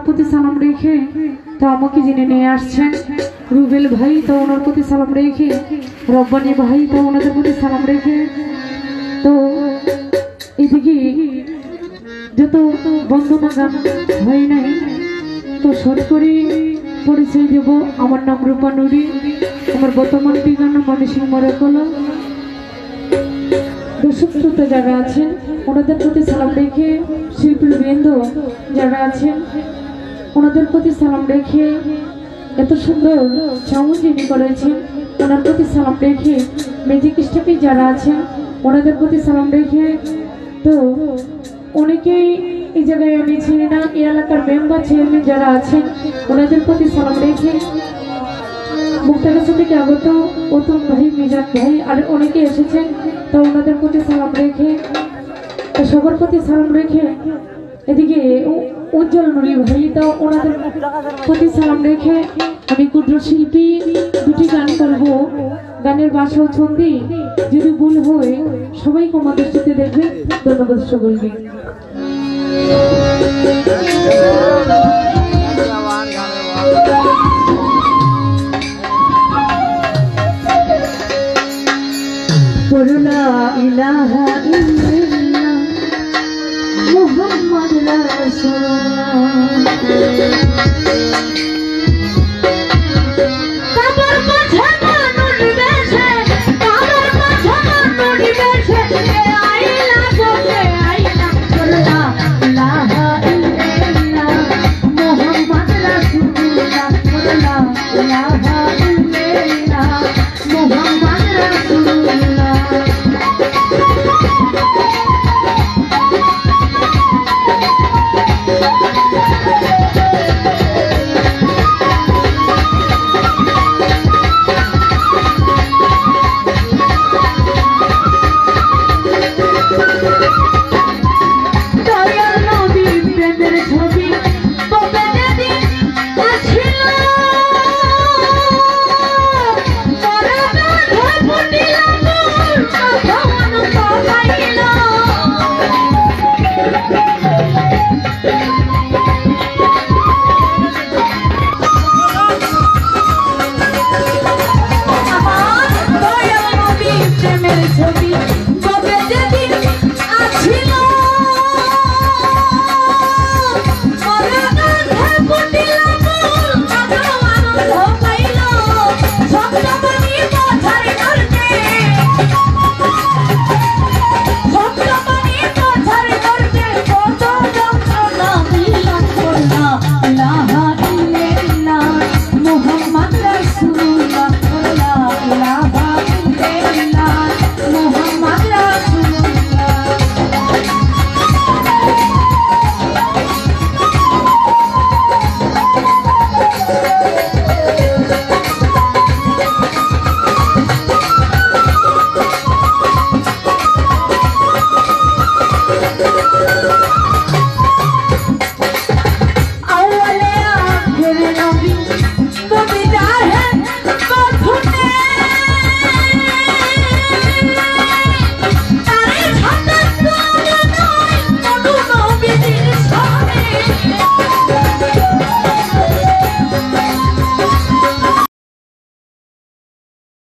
ওনার প্রতি সালাম রেখে তো আমাকে যিনি নিয়ে আসছেন রুবেল ভাই, তো ওনার প্রতি সালাম রেখে রব্বানি ভাই, তো ওনাদের প্রতি সালাম রেখে তো এদিকে যত বন্দনা গান হয় নাই তো সরকারি পরিচয় দেব। আমার নাম রূপা নুরি, আমার বর্তমান ঠিকানা ময়মনসিংহ মরকলা। দর্শক শ্রোতা যারা আছেন ওনাদের প্রতি সালাম রেখে, শিল্পীবৃন্দ যারা আছেন ওনাদের প্রতি সালাম রেখে, এত সুন্দর সাউন্ড যিনি করেছেন ওনার প্রতি সালাম রেখে, ম্যাজিক স্টাফে যারা আছেন ওনাদের প্রতি সালাম রেখে, তো অনেকেই এই জায়গায় আমি চিনি না, এই এলাকার মেম্বার চেয়ারম্যান যারা আছেন ওনাদের প্রতি সালাম রেখে, মুক্তাগাছা থেকে আগত অতুল ভাই, মিজান ভাই আর অনেকে এসেছেন, তো ওনাদের প্রতি সালাম রেখে, সবার প্রতি সালাম রেখে এদিকে উজ্জ্বল নুরি ভাই, তো ওনাদের প্রতি সালাম রেখে আমি ক্ষুদ্র শিল্পী দুটি গান করবো। গানের ভাষা ও ছন্দি যদি ভুল হয় সবাই ক্ষমা দৃষ্টিতে দেখবে। ধন্যবাদ সকলকে। লা ইলাহা ইল্লাল্লাহ মুহাম্মদ রাসূলুল্লাহ। ছবি